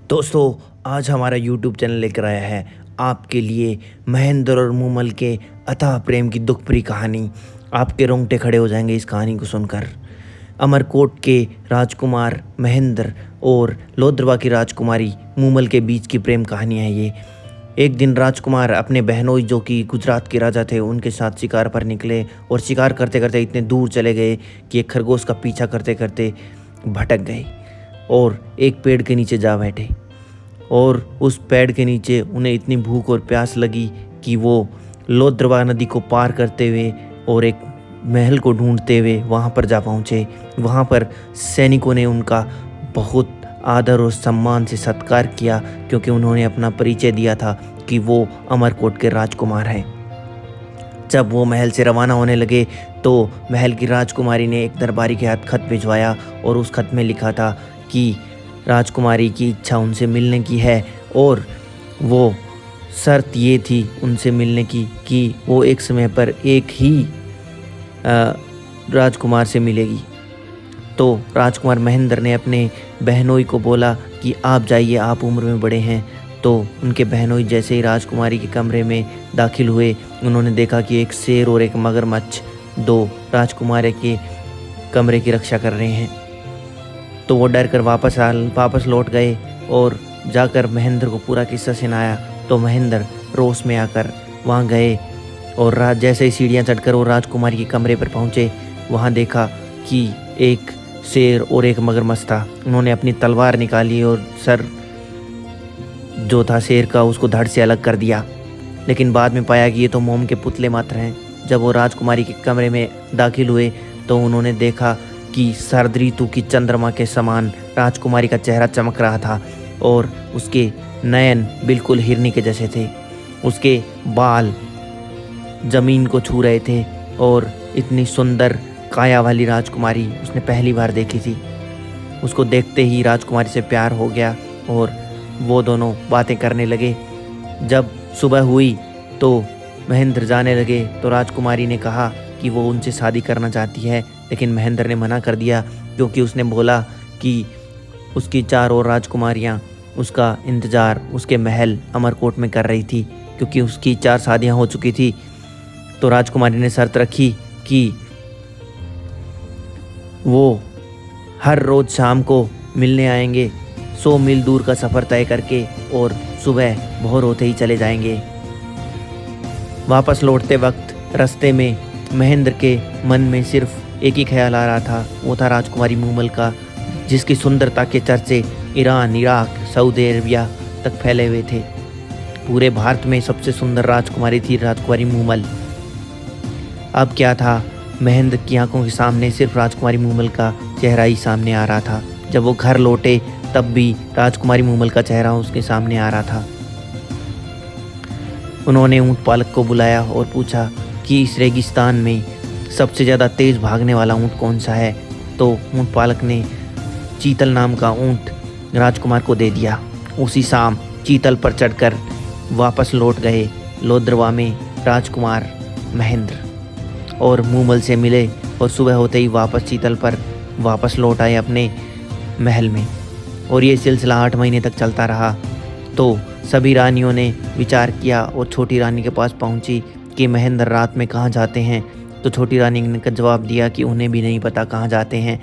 दोस्तों, आज हमारा यूट्यूब चैनल लेकर आया है आपके लिए महेंद्र और मूमल के अथाह प्रेम की दुख भरी कहानी। आपके रोंगटे खड़े हो जाएंगे इस कहानी को सुनकर। अमरकोट के राजकुमार महेंद्र और लोद्रवा की राजकुमारी मूमल के बीच की प्रेम कहानी है ये। एक दिन राजकुमार अपने बहनोई जो कि गुजरात के राजा थे उनके साथ शिकार पर निकले और शिकार करते करते इतने दूर चले गए कि एक खरगोश का पीछा करते करते भटक गए और एक पेड़ के नीचे जा बैठे। और उस पेड़ के नीचे उन्हें इतनी भूख और प्यास लगी कि वो लोद्रवा नदी को पार करते हुए और एक महल को ढूंढते हुए वहाँ पर जा पहुँचे। वहाँ पर सैनिकों ने उनका बहुत आदर और सम्मान से सत्कार किया क्योंकि उन्होंने अपना परिचय दिया था कि वो अमरकोट के राजकुमार हैं। जब वो महल से रवाना होने लगे तो महल की राजकुमारी ने एक दरबारी के हाथ खत भिजवाया और उस खत में लिखा था कि राजकुमारी की इच्छा उनसे मिलने की है और वो शर्त ये थी उनसे मिलने की कि वो एक समय पर एक ही राजकुमार से मिलेगी। तो राजकुमार महेंद्र ने अपने बहनोई को बोला कि आप जाइए, आप उम्र में बड़े हैं। तो उनके बहनोई जैसे ही राजकुमारी के कमरे में दाखिल हुए उन्होंने देखा कि एक शेर और एक मगरमच्छ दो राजकुमारी के कमरे की रक्षा कर रहे हैं। तो वो डर कर वापस लौट गए और जाकर महेंद्र को पूरा किस्सा सुनाया। तो महेंद्र रोष में आकर वहाँ गए और जैसे ही सीढ़ियाँ चढ़कर वो राजकुमारी के कमरे पर पहुँचे वहाँ देखा कि एक शेर और एक मगरमच्छ था। उन्होंने अपनी तलवार निकाली और सर जो था शेर का उसको धड़ से अलग कर दिया, लेकिन बाद में पाया कि ये तो मोम के पुतले मात्र हैं। जब वो राजकुमारी के कमरे में दाखिल हुए तो उन्होंने देखा कि शरद ऋतु की चंद्रमा के समान राजकुमारी का चेहरा चमक रहा था और उसके नयन बिल्कुल हिरनी के जैसे थे। उसके बाल जमीन को छू रहे थे और इतनी सुंदर काया वाली राजकुमारी उसने पहली बार देखी थी। उसको देखते ही राजकुमारी से प्यार हो गया और वो दोनों बातें करने लगे। जब सुबह हुई तो महेंद्र जाने लगे तो राजकुमारी ने कहा कि वो उनसे शादी करना चाहती है, लेकिन महेंद्र ने मना कर दिया क्योंकि उसने बोला कि उसकी चार और राजकुमारियाँ उसका इंतज़ार उसके महल अमरकोट में कर रही थी क्योंकि उसकी 4 शादियाँ हो चुकी थी। तो राजकुमारी ने शर्त रखी कि वो हर रोज़ शाम को मिलने आएंगे, 100 मील दूर का सफ़र तय करके, और सुबह भोर होते ही चले जाएंगे। वापस लौटते वक्त रास्ते में महेंद्र के मन में सिर्फ एक ही ख्याल आ रहा था, वो था राजकुमारी मूमल का, जिसकी सुंदरता के चर्चे ईरान, इराक, सऊदी अरबिया तक फैले हुए थे। पूरे भारत में सबसे सुंदर राजकुमारी थी राजकुमारी मूमल। अब क्या था, महेंद्र की आंखों के सामने सिर्फ राजकुमारी मूमल का चेहरा ही सामने आ रहा था। जब वो घर लौटे तब भी राजकुमारी मूमल का चेहरा उसके सामने आ रहा था। उन्होंने ऊंट पालक को बुलाया और पूछा कि इस रेगिस्तान में सबसे ज़्यादा तेज़ भागने वाला ऊंट कौन सा है। तो ऊंट पालक ने चीतल नाम का ऊंट राजकुमार को दे दिया। उसी शाम चीतल पर चढ़कर वापस लौट गए लोद्रवा में राजकुमार महेंद्र और मूमल से मिले और सुबह होते ही वापस चीतल पर वापस लौट आए अपने महल में। और ये सिलसिला 8 महीने तक चलता रहा। तो सभी रानियों ने विचार किया और छोटी रानी के पास पहुंची कि महेंद्र रात में कहाँ जाते हैं। तो छोटी रानी ने जवाब दिया कि उन्हें भी नहीं पता कहाँ जाते हैं।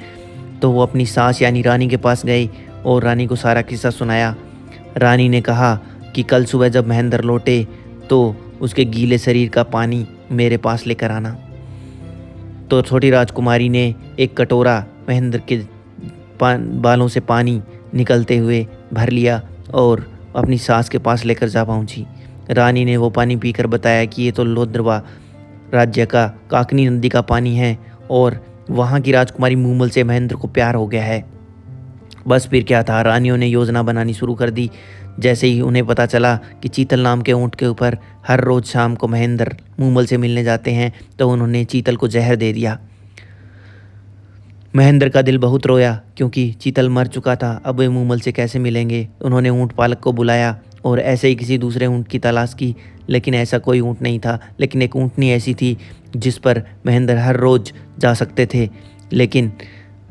तो वो अपनी सास यानी रानी के पास गई और रानी को सारा किस्सा सुनाया। रानी ने कहा कि कल सुबह जब महेंद्र लौटे तो उसके गीले शरीर का पानी मेरे पास लेकर आना। तो छोटी राजकुमारी ने एक कटोरा महेंद्र के बालों से पानी निकलते हुए भर लिया और अपनी सास के पास लेकर जा पहुंची। रानी ने वो पानी पीकर बताया कि ये तो लोद्रवा राज्य का काकनी नदी का पानी है और वहाँ की राजकुमारी मूमल से महेंद्र को प्यार हो गया है। बस फिर क्या था, रानियों ने योजना बनानी शुरू कर दी। जैसे ही उन्हें पता चला कि चीतल नाम के ऊँट के ऊपर हर रोज़ शाम को महेंद्र मूमल से मिलने जाते हैं तो उन्होंने चीतल को जहर दे दिया। महेंद्र का दिल बहुत रोया क्योंकि चीतल मर चुका था, अब वे मूमल से कैसे मिलेंगे। उन्होंने ऊँट पालक को बुलाया और ऐसे ही किसी दूसरे ऊँट की तलाश की, लेकिन ऐसा कोई ऊँट नहीं था। लेकिन एक ऊँटनी ऐसी थी जिस पर महेंद्र हर रोज़ जा सकते थे। लेकिन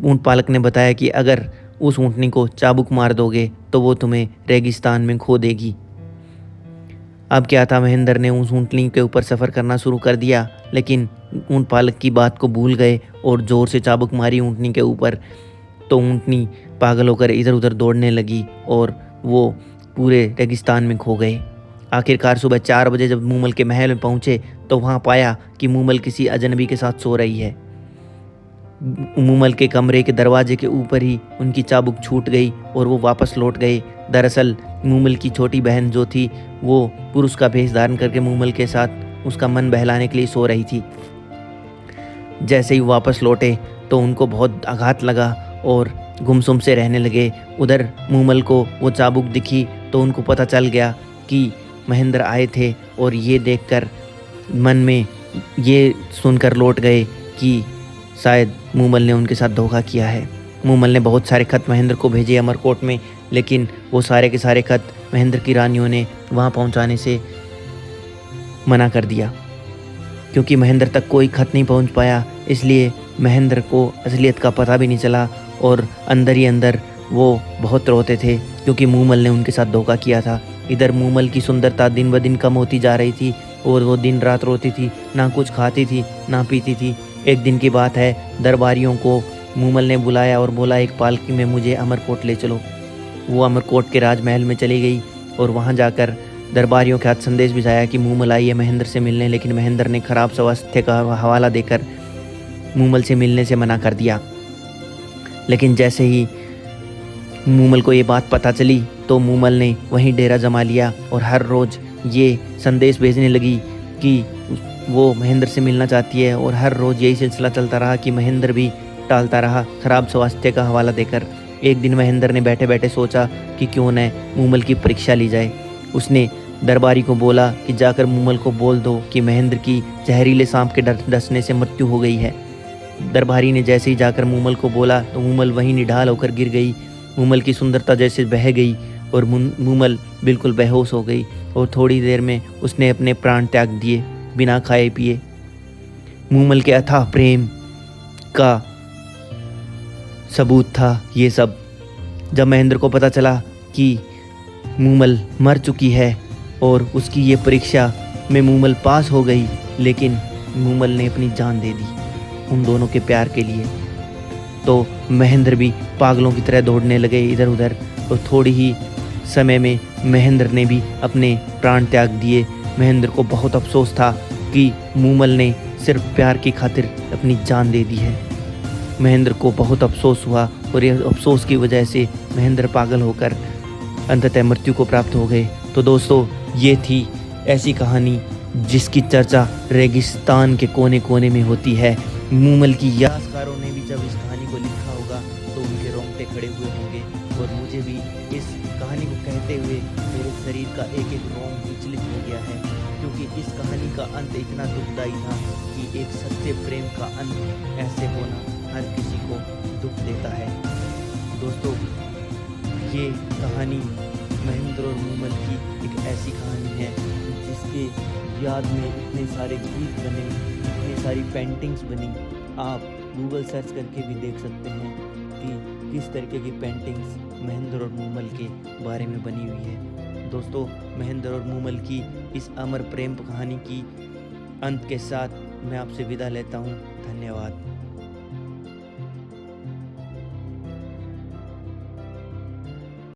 ऊँट पालक ने बताया कि अगर उस ऊँटनी को चाबुक मार दोगे तो वो तुम्हें रेगिस्तान में खो देगी। अब क्या था, महेंद्र ने उस ऊँटनी के ऊपर सफ़र करना शुरू कर दिया, लेकिन ऊँट पालक की बात को भूल गए और ज़ोर से चाबुक मारी ऊँटनी के ऊपर। तो ऊँटनी पागल होकर इधर उधर दौड़ने लगी और वो पूरे रेगिस्तान में खो गए। आखिरकार सुबह 4 बजे जब मूमल के महल में पहुँचे तो वहाँ पाया कि मूमल किसी अजनबी के साथ सो रही है। मूमल के कमरे के दरवाजे के ऊपर ही उनकी चाबुक छूट गई और वो वापस लौट गए। दरअसल मूमल की छोटी बहन जो थी वो पुरुष का भेष धारण करके मूमल के साथ उसका मन बहलाने के लिए सो रही थी। जैसे ही वापस लौटे तो उनको बहुत आघात लगा और गुमसुम से रहने लगे। उधर मूमल को वो चाबुक दिखी तो उनको पता चल गया कि महेंद्र आए थे और ये देखकर मन में ये सुनकर लौट गए कि शायद मूमल ने उनके साथ धोखा किया है। मूमल ने बहुत सारे खत महेंद्र को भेजे अमरकोट में, लेकिन वो सारे के सारे खत महेंद्र की रानियों ने वहाँ पहुँचाने से मना कर दिया। क्योंकि महेंद्र तक कोई खत नहीं पहुँच पाया, इसलिए महेंद्र को असलियत का पता भी नहीं चला और अंदर ही अंदर वो बहुत रोते थे क्योंकि मूमल ने उनके साथ धोखा किया था। इधर मूमल की सुंदरता दिन ब दिन कम होती जा रही थी और वो दिन रात रोती थी, ना कुछ खाती थी ना पीती थी। एक दिन की बात है, दरबारियों को मूमल ने बुलाया और बोला एक पालकी में मुझे अमरकोट ले चलो। वो अमरकोट के राजमहल में चली गई और वहाँ जाकर दरबारियों के हाथ संदेश भिजवाया कि मूमल आई है महेंद्र से मिलने, लेकिन महेंद्र ने खराब स्वास्थ्य का हवाला देकर मूमल से मिलने से मना कर दिया। लेकिन जैसे ही मूमल को ये बात पता चली तो मूमल ने वहीं डेरा जमा लिया और हर रोज़ ये संदेश भेजने लगी कि वो महेंद्र से मिलना चाहती है और हर रोज़ यही सिलसिला चलता रहा कि महेंद्र भी टालता रहा खराब स्वास्थ्य का हवाला देकर। एक दिन महेंद्र ने बैठे बैठे सोचा कि क्यों न मूमल की परीक्षा ली जाए। उसने दरबारी को बोला कि जाकर मूमल को बोल दो कि महेंद्र की जहरीले सांप के डसने से मृत्यु हो गई है। दरबारी ने जैसे ही जाकर मूमल को बोला तो मूमल वहीं निढाल होकर गिर गई। मूमल की सुंदरता जैसे बह गई और मूमल बिल्कुल बेहोश हो गई और थोड़ी देर में उसने अपने प्राण त्याग दिए बिना खाए पिए। मूमल के अथाह प्रेम का सबूत था ये सब। जब महेंद्र को पता चला कि मूमल मर चुकी है और उसकी ये परीक्षा में मूमल पास हो गई, लेकिन मूमल ने अपनी जान दे दी उन दोनों के प्यार के लिए, तो महेंद्र भी पागलों की तरह दौड़ने लगे इधर उधर और थोड़ी ही समय में महेंद्र ने भी अपने प्राण त्याग दिए। महेंद्र को बहुत अफसोस था कि मूमल ने सिर्फ प्यार की खातिर अपनी जान दे दी है। महेंद्र को बहुत अफसोस हुआ और यह अफसोस की वजह से महेंद्र पागल होकर अंततः मृत्यु को प्राप्त हो गए। तो दोस्तों, ये थी ऐसी कहानी जिसकी चर्चा रेगिस्तान के कोने कोने में होती है। मूमल की यादगारों ने भी जब इस कहानी को लिखा होगा तो उनके रोंगटे खड़े हुए होंगे और मुझे भी इस कहानी को कहते हुए मेरे शरीर का एक एक रोंग विचलित हो गया है, क्योंकि इस कहानी का अंत इतना दुखदाई था कि एक सच्चे प्रेम का अंत ऐसे होना हर किसी को दुख देता है। दोस्तों, ये कहानी महेंद्र और मूमल की एक ऐसी कहानी है जिसके याद में इतने सारे गीत बने, इतनी सारी पेंटिंग्स बनी। आप गूगल सर्च करके भी देख सकते हैं कि किस तरीके की पेंटिंग्स महेंद्र और मूमल के बारे में बनी हुई है। दोस्तों, महेंद्र और मूमल की इस अमर प्रेम कहानी की अंत के साथ मैं आपसे विदा लेता हूँ। धन्यवाद।